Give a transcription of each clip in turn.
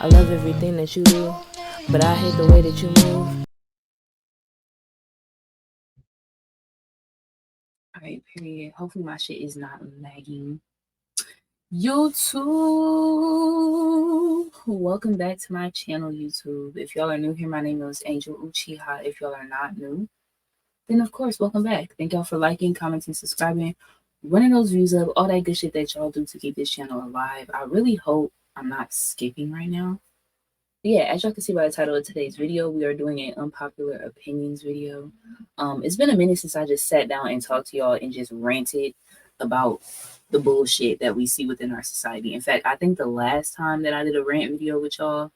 I love everything that you do, but I hate the way that you move. Alright, period. Hopefully my shit is not lagging. YouTube. Welcome back to my channel, YouTube. If y'all are new here, my name is Angel Uchiha. If y'all are not new, then of course, welcome back. Thank y'all for liking, commenting, subscribing, running those views up, all that good shit that y'all do to keep this channel alive. I really hope I'm not skipping right now. But yeah, as y'all can see by the title of today's video, we are doing an unpopular opinions video. It's been a minute since I just sat down and talked to y'all and just ranted about the bullshit that we see within our society. In fact, I think the last time that I did a rant video with y'all,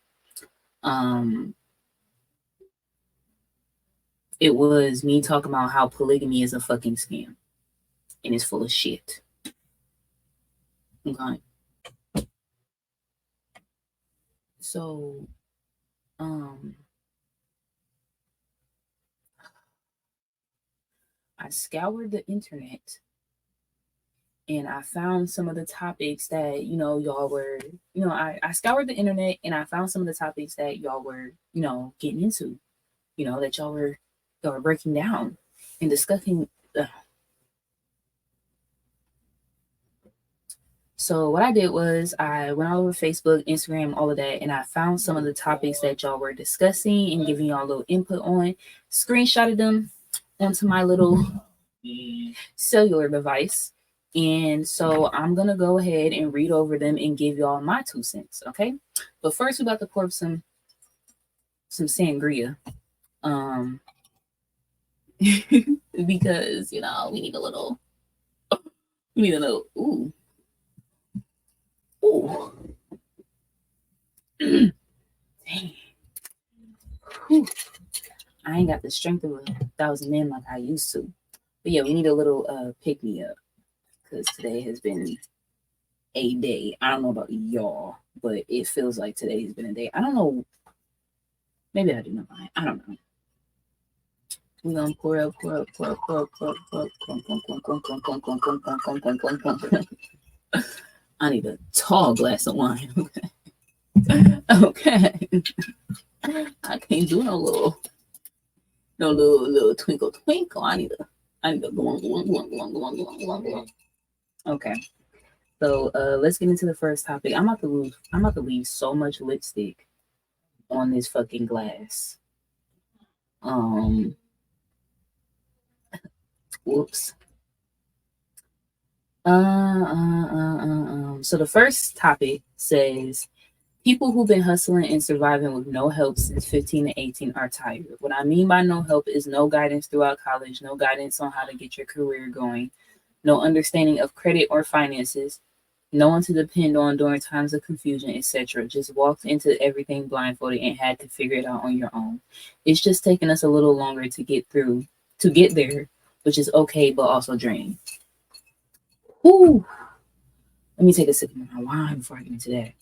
it was me talking about how polygamy is a fucking scam and it's full of shit. Okay. So, I scoured the internet and I found some of the topics that, y'all were, I scoured the internet and I found some of the topics that y'all were, getting into, that y'all were breaking down and discussing. So what I did was I went all over Facebook, Instagram, all of that, and I found some of the topics that y'all were discussing and giving y'all a little input on, screenshotted them onto my little cellular device. And so I'm going to go ahead and read over them and give y'all my 2 cents, okay? But first, we're about to pour up some sangria. Because, we need a little, ooh. Ooh. Dang. Whew. I ain't got the strength of 1,000 men like I used to. But yeah, we need a little pick me up because today has been a day. I don't know about y'all, but it feels like today has been a day. I don't know. Maybe I do know. I don't know. We're gonna pour up. I need a tall glass of wine. Okay. I can't do no little twinkle twinkle. I need a go. Okay. So let's get into the first topic. I'm about to leave so much lipstick on this fucking glass. Whoops. So the first topic says people who've been hustling and surviving with no help since 15 to 18 are tired. What I mean by no help is no guidance throughout college, no guidance on how to get your career going, no understanding of credit or finances, no one to depend on during times of confusion, etc. Just walked into everything blindfolded and had to figure it out on your own. It's just taking us a little longer to get there, which is okay, but also draining. Whew. Let me take a sip of my wine before I get into that.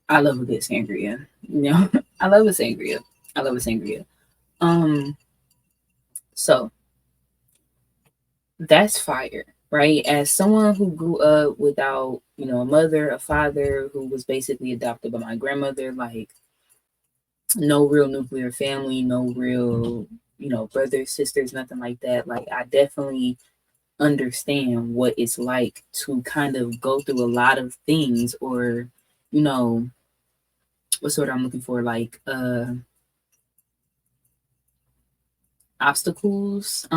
I love a good sangria. I love a sangria. So that's fire, right? As someone who grew up without, a mother, a father, who was basically adopted by my grandmother, like no real nuclear family, no real, brothers, sisters, nothing like that. Like I definitely understand what it's like to kind of go through a lot of things, or what's what I'm looking for, like obstacles,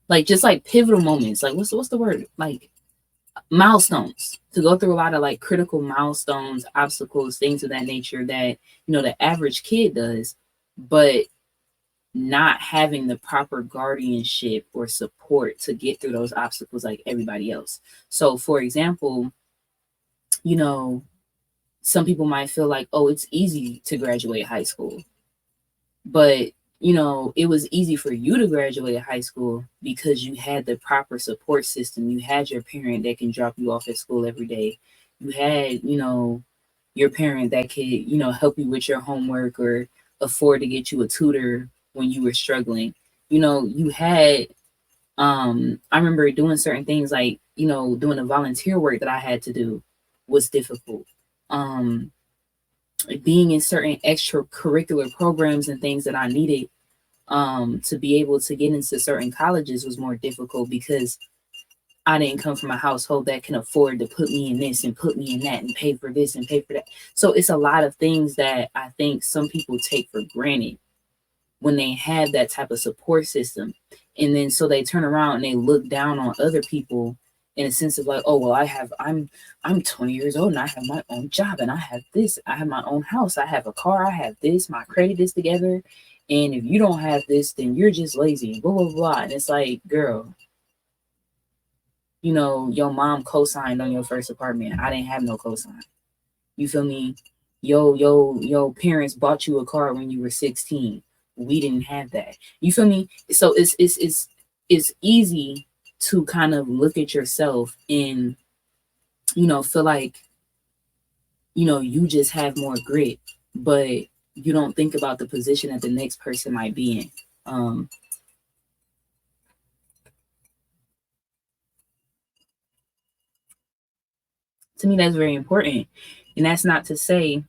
like just like pivotal moments, like what's the word, like milestones, to go through a lot of like critical milestones, obstacles, things of that nature that the average kid does, but not having the proper guardianship or support to get through those obstacles like everybody else. So for example, some people might feel like, oh, it's easy to graduate high school, but it was easy for you to graduate high school because you had the proper support system. You had your parent that can drop you off at school every day. You had, your parent that could, help you with your homework, or afford to get you a tutor when you were struggling. You know, you had I remember doing certain things like, you know, doing the volunteer work that I had to do was difficult. Um Being in certain extracurricular programs and things that I needed to be able to get into certain colleges was more difficult because I didn't come from a household that can afford to put me in this and put me in that and pay for this and pay for that. So it's a lot of things that I think some people take for granted when they have that type of support system. And then so they turn around and they look down on other people in a sense of like, oh well, I'm 20 years old and I have my own job and I have this, I have my own house, I have a car, I have this, my credit is together. And if you don't have this, then you're just lazy and blah blah blah. And it's like, girl, you know, your mom co-signed on your first apartment. I didn't have no cosign. You feel me? Yo, parents bought you a car when you were 16. We didn't have that. You feel me? So it's easy to kind of look at yourself and, you know, feel like, you know, you just have more grit, but you don't think about the position that the next person might be in. To me, that's very important. And that's not to say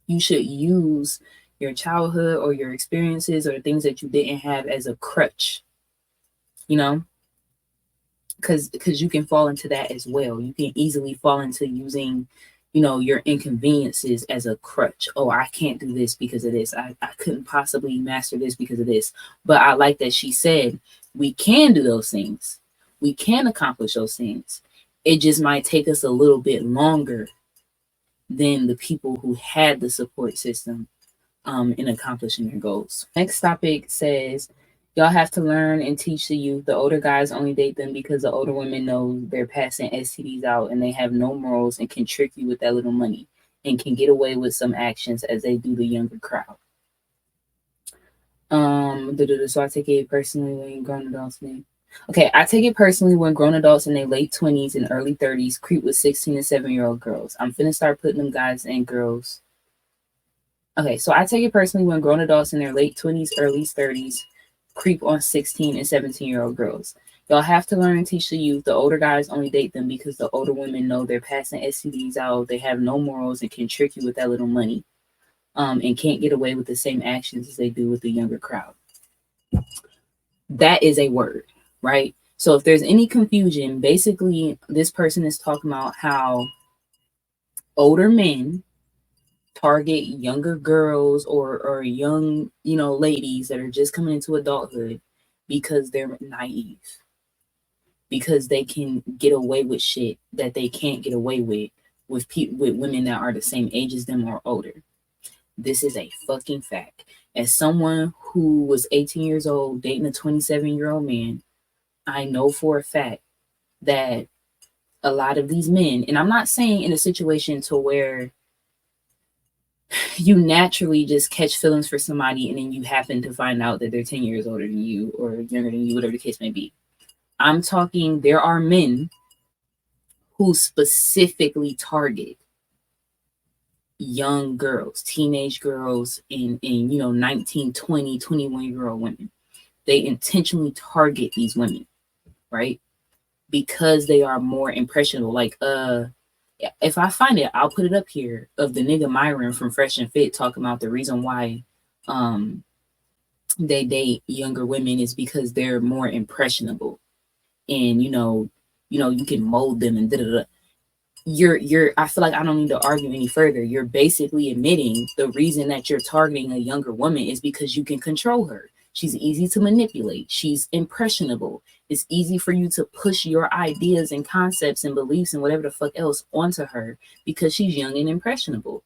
you should use your childhood or your experiences or the things that you didn't have as a crutch, you know, because you can fall into that as well. You can easily fall into using, you know, your inconveniences as a crutch. Oh, I can't do this because of this. I couldn't possibly master this because of this. But I like that she said we can do those things. We can accomplish those things. It just might take us a little bit longer than the people who had the support system in accomplishing their goals. Next topic says, y'all have to learn and teach the youth. The older guys only date them because the older women know they're passing STDs out and they have no morals and can trick you with that little money and can get away with some actions as they do the younger crowd. So I take it personally when grown adults name. Okay, I take it personally when grown adults in their late 20s and early 30s creep with 16 and 7-year-old girls. I'm finna start putting them guys and girls. Okay, so I take it personally when grown adults in their late 20s, early 30s creep on 16 and 17-year-old girls. Y'all have to learn and teach the youth. The older guys only date them because the older women know they're passing STDs out. They have no morals and can trick you with that little money, and can't get away with the same actions as they do with the younger crowd. That is a word, right? So if there's any confusion, basically this person is talking about how older men target younger girls or young, you know, ladies that are just coming into adulthood because they're naive, because they can get away with shit that they can't get away with people, with women that are the same age as them or older. This is a fucking fact. As someone who was 18 years old dating a 27-year-old man, I know for a fact that a lot of these men, and I'm not saying in a situation to where you naturally just catch feelings for somebody and then you happen to find out that they're 10 years older than you or younger than you, whatever the case may be. I'm talking, there are men who specifically target young girls, teenage girls, and you know, 19, 20, 21-year-old women. They intentionally target these women, right? Because they are more impressionable. Like, if I find it, I'll put it up here of the nigga Myron from Fresh and Fit talking about the reason why they date younger women is because they're more impressionable, and you can mold them and da da da. You're I feel like I don't need to argue any further. You're basically admitting the reason that you're targeting a younger woman is because you can control her. She's easy to manipulate. She's impressionable. It's easy for you to push your ideas and concepts and beliefs and whatever the fuck else onto her because she's young and impressionable.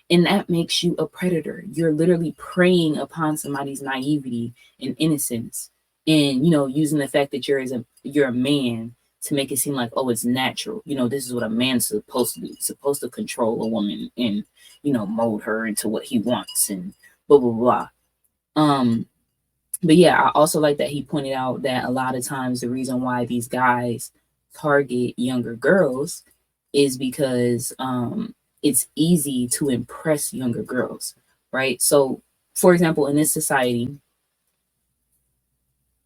And that makes you a predator. You're literally preying upon somebody's naivety and innocence, and using the fact that you're a man to make it seem like, oh, it's natural. This is what a man's supposed to do. He's supposed to control a woman and mold her into what he wants and blah blah blah. But yeah, I also like that he pointed out that a lot of times the reason why these guys target younger girls is because it's easy to impress younger girls, right? So For example, in this society,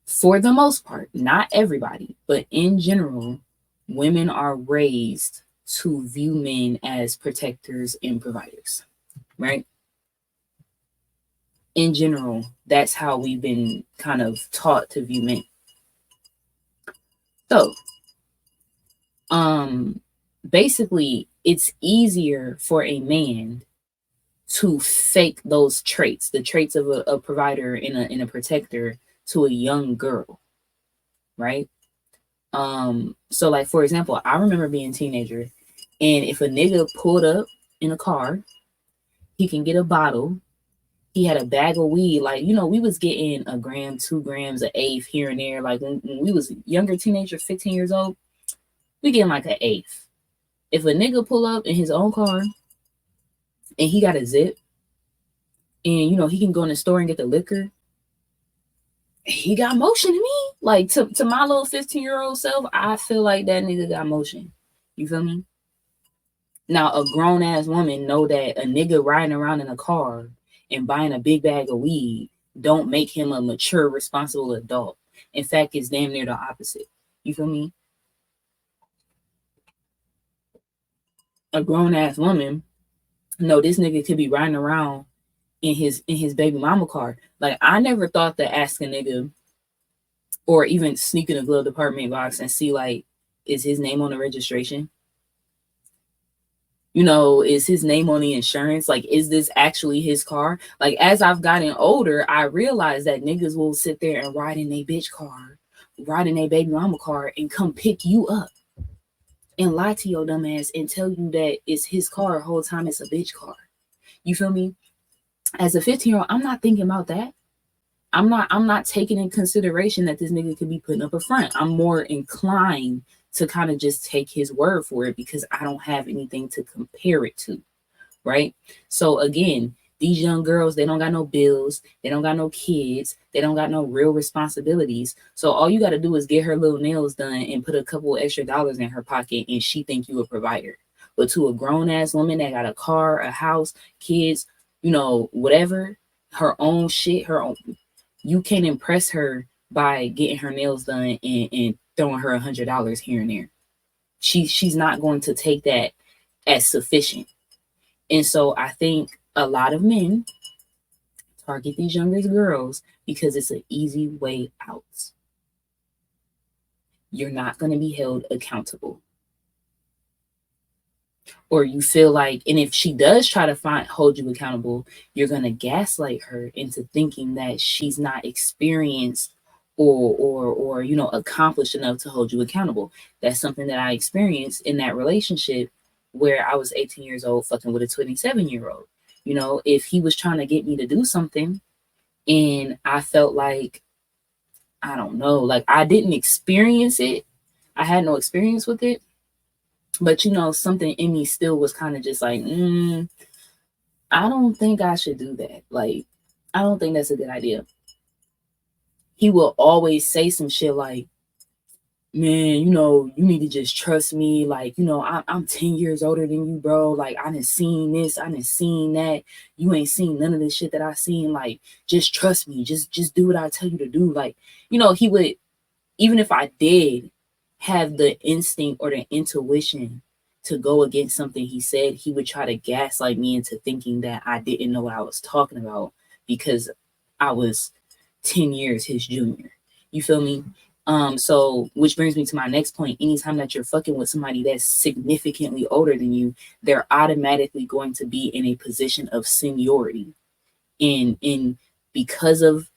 for the most part, not everybody, but in general, women are raised to view men as protectors and providers, right? In general, that's how we've been kind of taught to view men. So, um, basically, it's easier for a man to fake those traits, the traits of a provider and a protector, to a young girl, right? So like for example, I remember being a teenager, and if a nigga pulled up in a car, he can get a bottle. He had a bag of weed, like we was getting a gram, 2 grams, an eighth here and there. Like when we was younger teenagers, 15 years old, we getting like an eighth. If a nigga pull up in his own car and he got a zip, and he can go in the store and get the liquor, he got motion to me. Like to my little 15-year-old self, I feel like that nigga got motion. You feel me? Now a grown ass woman know that a nigga riding around in a car and buying a big bag of weed don't make him a mature, responsible adult. In fact, it's damn near the opposite. You feel me? A grown ass woman know this nigga could be riding around in his baby mama car. Like I never thought to ask a nigga or even sneak in the glove department box and see like, is his name on the registration? Is his name on the insurance? Like, is this actually his car? Like, as I've gotten older, I realized that niggas will sit there and ride in a bitch car, ride in a baby mama car, and come pick you up and lie to your dumb ass and tell you that it's his car the whole time it's a bitch car. You feel me? As a 15-year-old, I'm not thinking about that. I'm not taking in consideration that this nigga could be putting up a front. I'm more inclined to kind of just take his word for it because I don't have anything to compare it to, right? So again, these young girls, they don't got no bills, they don't got no kids, they don't got no real responsibilities. So all you got to do is get her little nails done and put a couple extra dollars in her pocket, and she think you a provider. But to a grown ass woman that got a car, a house, kids, whatever, her own shit, her own, you can't impress her by getting her nails done and throwing her $100 here and there. She's not going to take that as sufficient. And so I think a lot of men target these younger girls because it's an easy way out. You're not going to be held accountable. Or you feel like, and if she does try to hold you accountable, you're going to gaslight her into thinking that she's not experienced or accomplished enough to hold you accountable. That's something that I experienced in that relationship where I was 18 years old fucking with a 27-year-old. If he was trying to get me to do something and I felt like, I don't know, like I didn't experience it, I had no experience with it, but something in me still was kind of just like, I don't think I should do that. Like, I don't think that's a good idea. He will always say some shit like, man, you need to just trust me. Like, I'm 10 years older than you, bro. Like, I done seen this, I done seen that. You ain't seen none of this shit that I seen. Like, just trust me. Just do what I tell you to do. Like, he would, even if I did have the instinct or the intuition to go against something he said, he would try to gaslight me into thinking that I didn't know what I was talking about because I was 10 years his junior. You feel me? So which brings me to my next point. Anytime that you're fucking with somebody that's significantly older than you, they're automatically going to be in a position of seniority. In because of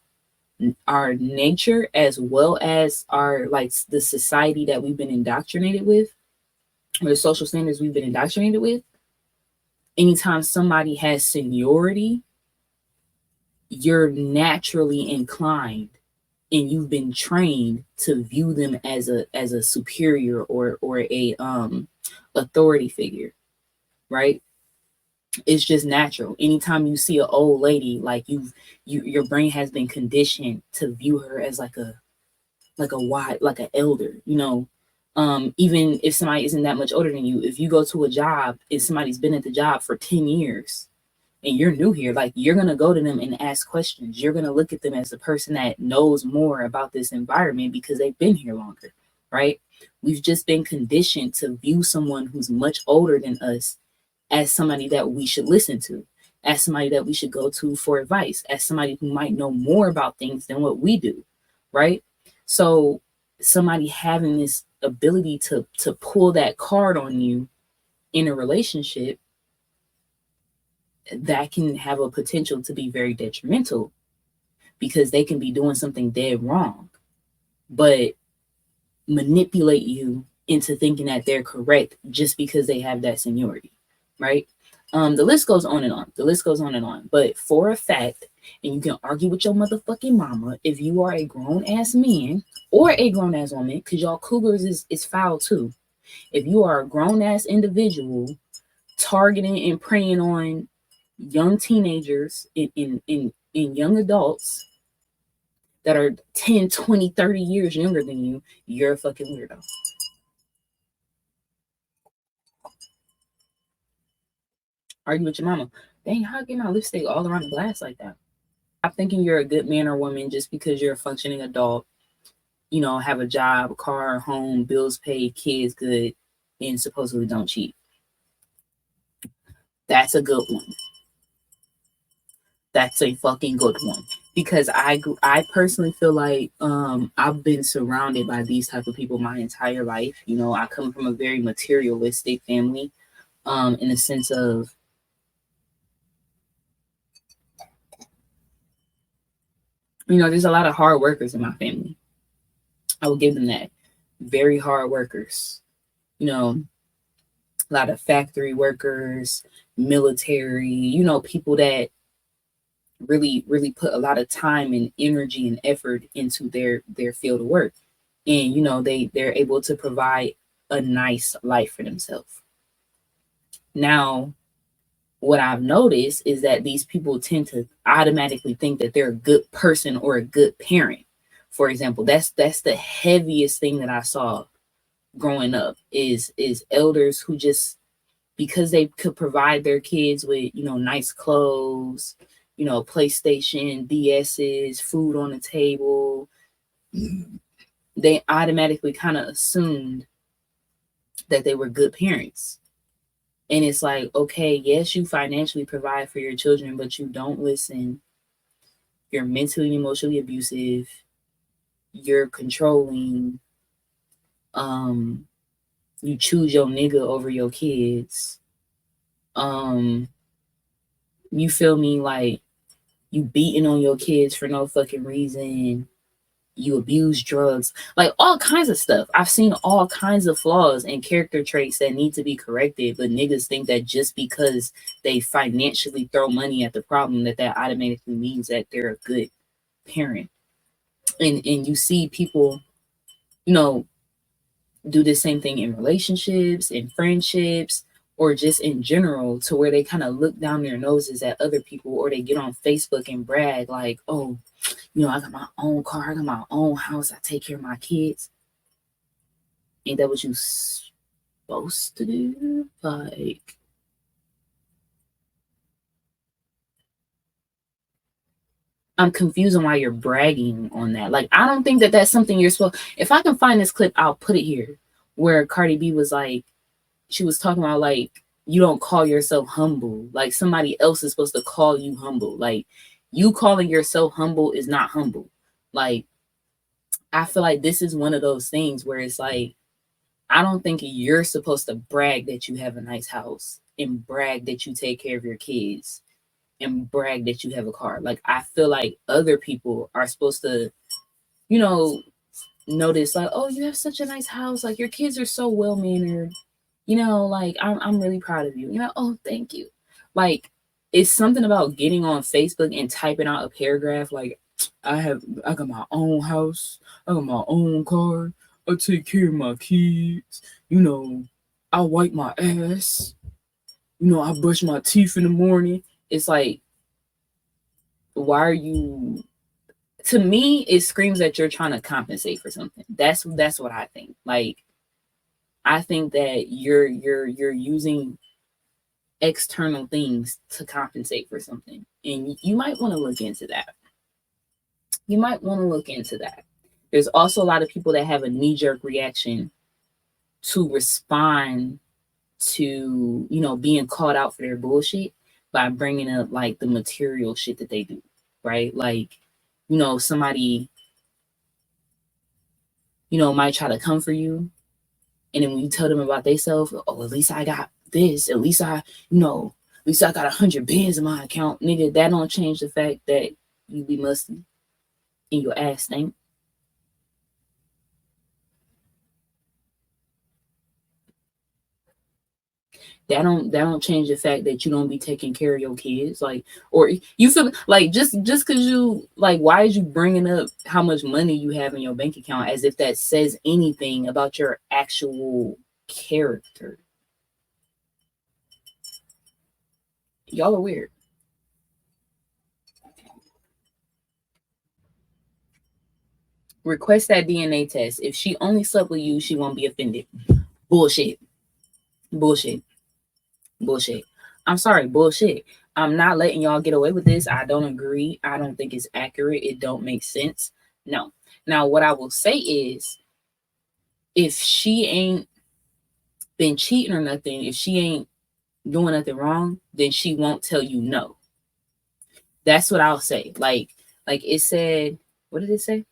our nature as well as our like the society that we've been indoctrinated with, or the social standards we've been indoctrinated with, anytime somebody has seniority, you're naturally inclined and you've been trained to view them as a superior or a authority figure, right? It's just natural. Anytime you see an old lady, like your brain has been conditioned to view her as like a like an elder, even if somebody isn't that much older than you. If you go to a job and somebody's been at the job for 10 years, and you're new here, like you're gonna go to them and ask questions. You're gonna look at them as the person that knows more about this environment because they've been here longer, right? We've just been conditioned to view someone who's much older than us as somebody that we should listen to, as somebody that we should go to for advice, as somebody who might know more about things than what we do, right? So somebody having this ability to pull that card on you in a relationship, that can have a potential to be very detrimental because they can be doing something dead wrong, but manipulate you into thinking that they're correct just because they have that seniority, right? The list goes on and on. The list goes on and on. But for a fact, and you can argue with your motherfucking mama, if you are a grown ass man or a grown ass woman, because y'all cougars is foul too. If you are a grown ass individual targeting and preying on young teenagers in young adults that are 10, 20, 30 years younger than you, you're a fucking weirdo. Argue with your mama. Dang, how get my lipstick all around the glass like that? I'm thinking you're a good man or woman just because you're a functioning adult, you know, have a job, car, home, bills paid, kids good, and supposedly don't cheat. That's a good one. That's a fucking good one. Because I personally feel like I've been surrounded by these type of people my entire life. You know, I come from a very materialistic family, in the sense of, you know, there's a lot of hard workers in my family. I will give them that. Very hard workers. You know, a lot of factory workers, military, you know, people that really put a lot of time and energy and effort into their field of work. And you know, they're able to provide a nice life for themselves. Now, what I've noticed is that these people tend to automatically think that they're a good person or a good parent. For example, that's the heaviest thing that I saw growing up is elders who just, because they could provide their kids with, you know, nice clothes, you know, PlayStation, DS's, food on the table, they automatically kind of assumed that they were good parents. And it's like, okay, yes, you financially provide for your children, but you don't listen. You're mentally and emotionally abusive. You're controlling. Um, you choose your nigga over your kids. Um, you feel me? Like, you beating on your kids for no fucking reason. You abuse drugs, like all kinds of stuff. I've seen all kinds of flaws and character traits that need to be corrected, but niggas think that just because they financially throw money at the problem, that automatically means that they're a good parent. And you see people, you know, do the same thing in relationships, in friendships, or just in general, to where they kind of look down their noses at other people, or they get on Facebook and brag like, oh, you know, I got my own car, I got my own house, I take care of my kids. Ain't that what you supposed to do? Like, I'm confused on why you're bragging on that. Like, I don't think that that's something you're supposed. If I can find this clip, I'll put it here, where Cardi B was like, she was talking about like, you don't call yourself humble. Like somebody else is supposed to call you humble. Like, you calling yourself humble is not humble. Like, I feel like this is one of those things where it's like, I don't think you're supposed to brag that you have a nice house and brag that you take care of your kids and brag that you have a car. Like, I feel like other people are supposed to, you know, notice like, oh, you have such a nice house. Like, your kids are so well mannered. You know, like, I'm really proud of you. You know, oh, thank you. Like, it's something about getting on Facebook and typing out a paragraph like, I got my own house, I got my own car, I take care of my kids, you know, I wipe my ass, you know, I brush my teeth in the morning. It's like, why are you, to me, it screams that you're trying to compensate for something. That's what I think. Like, I think that you're using external things to compensate for something. And you might want to look into that. You might want to look into that. There's also a lot of people that have a knee jerk reaction to respond to, being called out for their bullshit by bringing up like the material shit that they do, right? Like, somebody, might try to come for you. And then when you tell them about themselves, oh, at least I got this, at least I got 100 bands in my account. Nigga, that don't change the fact that you be musty and your ass stink. That don't change the fact that you don't be taking care of your kids, like, or you feel like just because you like, why is you bringing up how much money you have in your bank account as if that says anything about your actual character? Y'all are weird. Request that DNA test. If she only slept with you, she won't be offended. Bullshit. Bullshit. Bullshit. I'm sorry, bullshit. I'm not letting y'all get away with this. I don't agree. I don't think it's accurate. It don't make sense. No. Now, what I will say is, if she ain't been cheating or nothing, if she ain't doing nothing wrong, then she won't tell you no. That's what I'll say. Like it said, what did it say?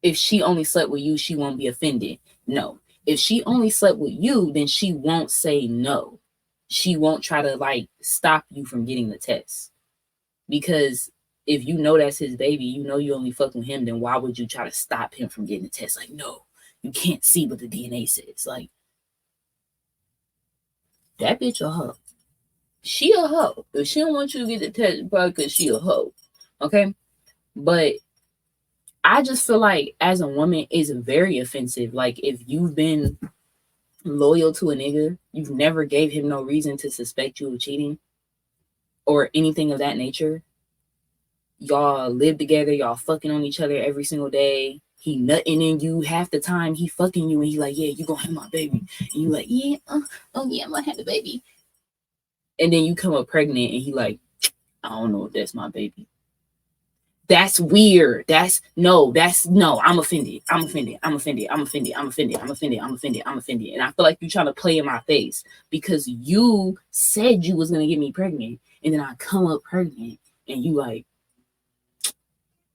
If she only slept with you, she won't be offended. No. If she only slept with you, then she won't say no. She won't try to like stop you from getting the test. Because if you know that's his baby, you know you only fuck with him, then why would you try to stop him from getting the test? Like, no, you can't see what the DNA says. Like, that bitch a hoe. She a hoe. If she don't want you to get the test, probably because she a hoe. Okay? But I just feel like as a woman, it's very offensive. Like, if you've been loyal to a nigga, you've never gave him no reason to suspect you of cheating or anything of that nature. Y'all live together, y'all fucking on each other every single day. He nutting in you half the time. He fucking you, and he like, yeah, you gonna have my baby. And you like, yeah, oh yeah, I'm gonna have the baby. And then you come up pregnant, and he like, I don't know if that's my baby. That's weird. No. I'm offended. I'm offended. I'm offended. I'm offended. I'm offended. I'm offended. I'm offended. I'm offended. And I feel like you're trying to play in my face because you said you was gonna get me pregnant, and then I come up pregnant, and you like,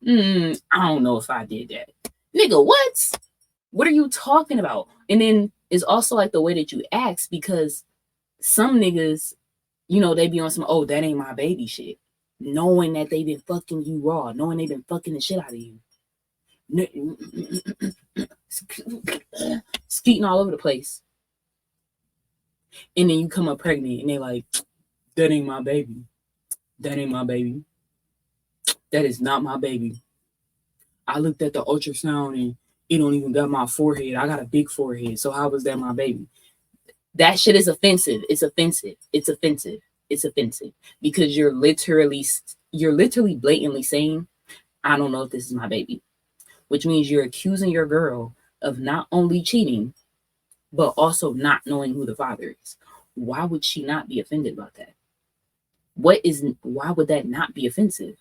I don't know if I did that. Nigga, what? What are you talking about? And then it's also like the way that you ask, because some niggas, they be on some, oh, that ain't my baby shit. Knowing that they've been fucking you raw, knowing they've been fucking the shit out of you. Skeeting all over the place. And then you come up pregnant and they like, that ain't my baby. That ain't my baby. That is not my baby. I looked at the ultrasound and it don't even got my forehead. I got a big forehead. So how was that my baby? That shit is offensive. It's offensive. It's offensive. It's offensive. Because you're literally blatantly saying, I don't know if this is my baby. Which means you're accusing your girl of not only cheating, but also not knowing who the father is. Why would she not be offended about that? Why would that not be offensive?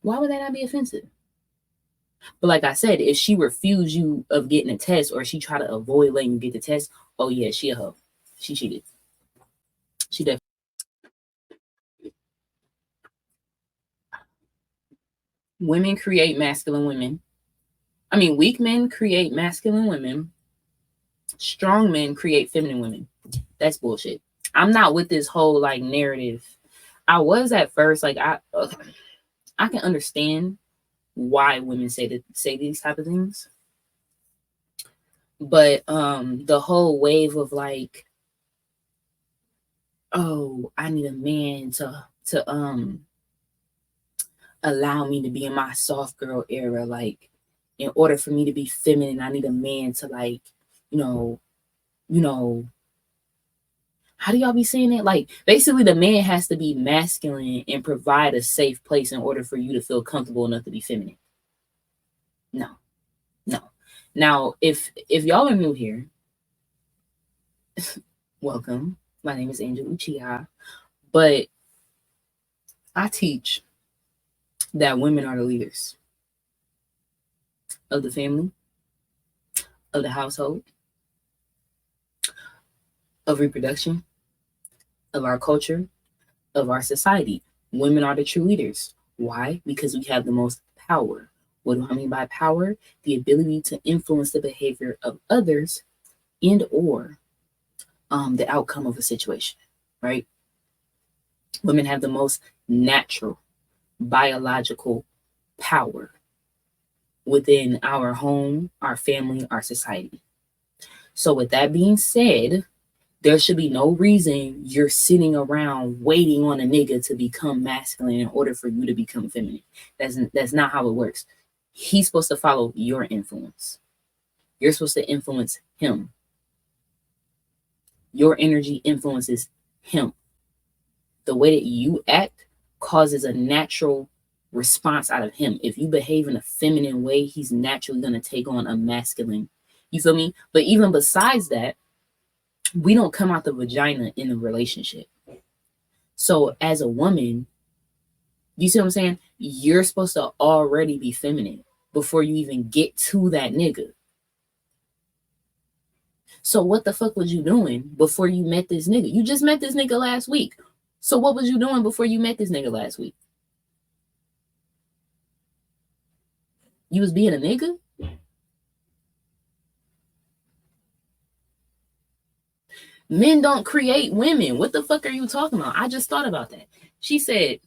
Why would that not be offensive? But like I said, if she refused you of getting a test, or she try to avoid letting you get the test, oh yeah, she a hoe. She cheated. She definitely. Women create masculine women. I mean, weak men create masculine women. Strong men create feminine women. That's bullshit. I'm not with this whole like narrative. I was at first like I can understand why women say these type of things. But the whole wave of like, oh, I need a man to allow me to be in my soft girl era. Like, in order for me to be feminine, I need a man to like, you know, how do y'all be saying it? Like, basically the man has to be masculine and provide a safe place in order for you to feel comfortable enough to be feminine. No, no. Now, if y'all are new here, welcome. My name is Angel Uchiha, but I teach that women are the leaders of the family, of the household, of reproduction, of our culture, of our society. Women are the true leaders. Why? Because we have the most power. What do I mean by power? The ability to influence the behavior of others and or the outcome of a situation, right? Women have the most natural biological power within our home, our family, our society. So, with that being said, there should be no reason you're sitting around waiting on a nigga to become masculine in order for you to become feminine. That's not how it works. He's supposed to follow your influence. You're supposed to influence him. Your energy influences him. The way that you act causes a natural response out of him. If you behave in a feminine way, he's naturally going to take on a masculine. You feel me? But even besides that, we don't come out the vagina in a relationship. So as a woman, you see what I'm saying? You're supposed to already be feminine before you even get to that nigga. So what the fuck was you doing before you met this nigga? You just met this nigga last week. So what was you doing before you met this nigga last week? You was being a nigga? Men don't create women. What the fuck are you talking about? I just thought about that. She said,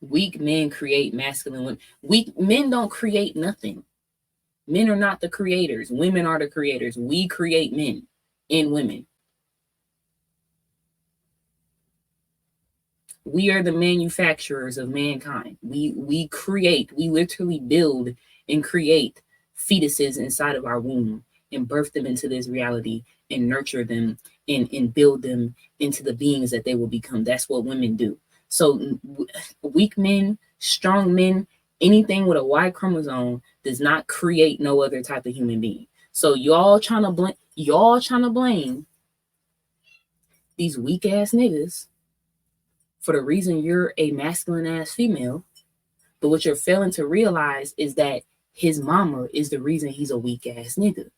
weak men create masculine women. Weak men don't create nothing. Men are not the creators. Women are the creators. We create men and women. We are the manufacturers of mankind. We literally build and create fetuses inside of our womb and birth them into this reality and nurture them and build them into the beings that they will become. That's what women do. So weak men, strong men, anything with a Y chromosome does not create no other type of human being. So y'all trying to blame these weak ass niggas for the reason you're a masculine ass female. But what you're failing to realize is that his mama is the reason he's a weak ass nigga.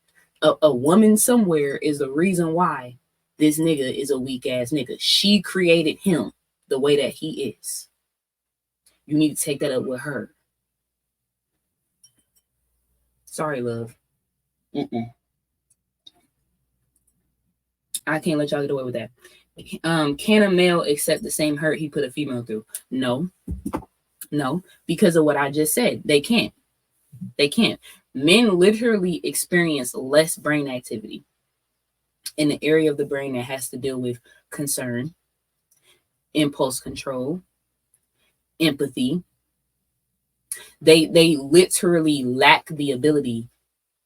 A woman somewhere is the reason why this nigga is a weak ass nigga. She created him the way that he is. You need to take that up with her. Sorry, love. I can't let y'all get away with that. Can a male accept the same hurt he put a female through? No, because of what I just said. They can't. Men literally experience less brain activity in the area of the brain that has to deal with concern, impulse control, empathy. They literally lack the ability,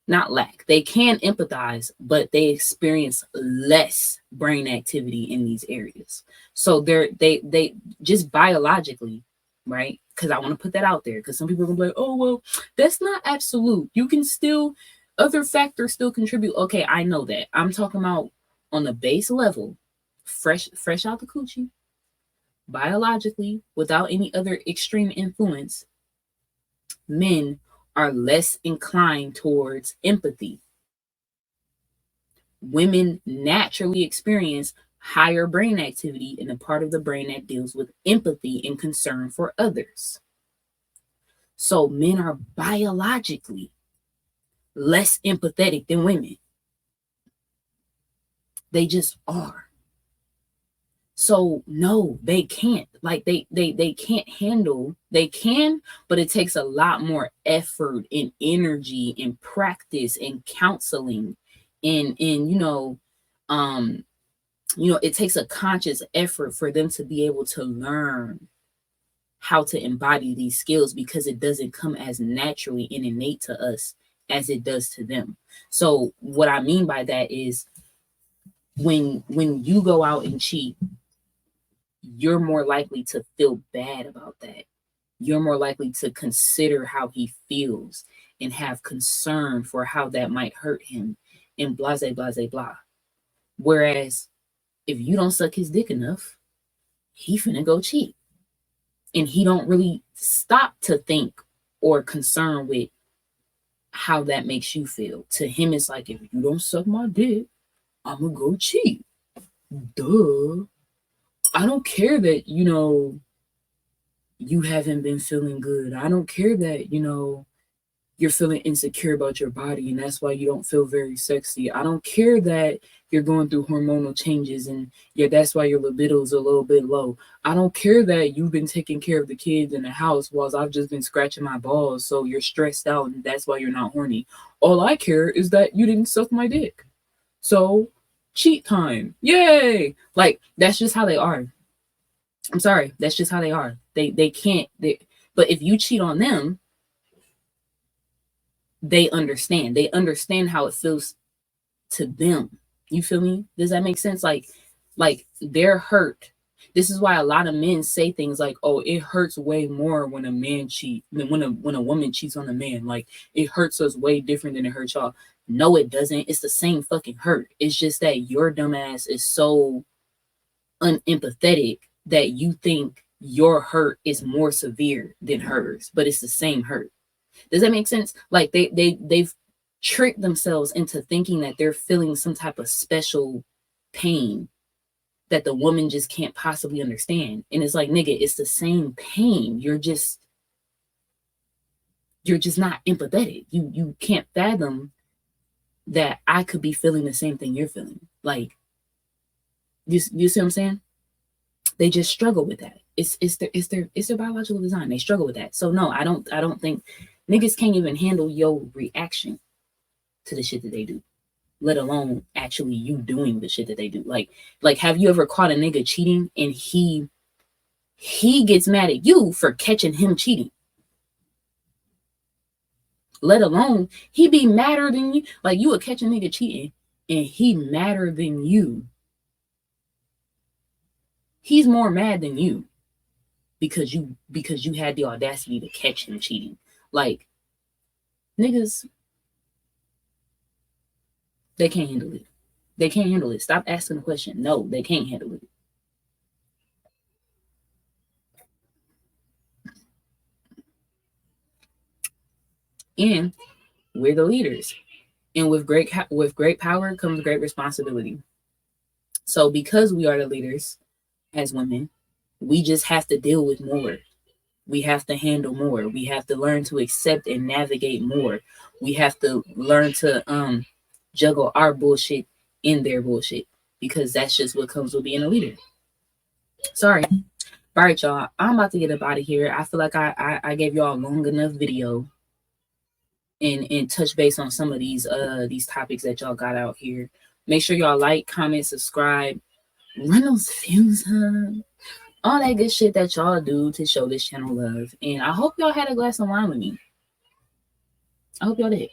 not lack. They can empathize, but they experience less brain activity in these areas. So they just biologically, right? Because I want to put that out there because some people are gonna be like, oh well, that's not absolute. You can still, other factors still contribute. Okay, I know that. I'm talking about on the base level, fresh out the coochie, biologically, without any other extreme influence, men are less inclined towards empathy. Women naturally experience higher brain activity in the part of the brain that deals with empathy and concern for others. So men are biologically less empathetic than women. They just are. So no, they can't. Like they can't handle. They can, but it takes a lot more effort and energy and practice and counseling and it takes a conscious effort for them to be able to learn how to embody these skills because it doesn't come as naturally and innate to us as it does to them. So what I mean by that is when you go out and cheat, you're more likely to feel bad about that you're more likely to consider how he feels and have concern for how that might hurt him and blase, blase, blah. Whereas if you don't suck his dick enough, he finna go cheat. And he don't really stop to think or concern with how that makes you feel. To him, it's like, if you don't suck my dick, I'm gonna go cheat. Duh. I don't care that, you haven't been feeling good. I don't care that, you're feeling insecure about your body and that's why you don't feel very sexy. I don't care that you're going through hormonal changes and that's why your libido's a little bit low. I don't care that you've been taking care of the kids in the house whilst I've just been scratching my balls, so you're stressed out and that's why you're not horny. All I care is that you didn't suck my dick. So cheat time. Yay! Like, that's just how they are. I'm sorry, that's just how they are. They can't but if you cheat on them, they understand how it feels to them. You feel me? Does that make sense? Like they're hurt. This is why a lot of men say things like, oh, it hurts way more when a man cheats than when a woman cheats on a man. Like, it hurts us way different than it hurts y'all. No, it doesn't. It's the same fucking hurt. It's just that your dumbass is so unempathetic that you think your hurt is more severe than hers, but it's the same hurt. Does that make sense? Like, they've tricked themselves into thinking that they're feeling some type of special pain that the woman just can't possibly understand. And it's like, nigga, it's the same pain. You're just not empathetic. You can't fathom that I could be feeling the same thing you're feeling. Like, you see what I'm saying? They just struggle with that. It's their biological design. They struggle with that. So no, I don't think niggas can't even handle your reaction to the shit that they do, let alone actually you doing the shit that they do. Like have you ever caught a nigga cheating and he gets mad at you for catching him cheating? Let alone he be madder than you. Like, you would catch a nigga cheating and he madder than you. He's more mad than you because you had the audacity to catch him cheating. Like, niggas, they can't handle it. They can't handle it. Stop asking the question. No, they can't handle it. And we're the leaders. And with great power comes great responsibility. So because we are the leaders as women, we just have to deal with more. We have to handle more. We have to learn to accept and navigate more. We have to learn to juggle our bullshit in their bullshit, because that's just what comes with being a leader. Sorry. All right, y'all. I'm about to get up out of here. I feel like I gave y'all a long enough video and touch base on some of these topics that y'all got out here. Make sure y'all like, comment, subscribe, run those views, all that good shit that y'all do to show this channel love. And I hope y'all had a glass of wine with me. I hope y'all did.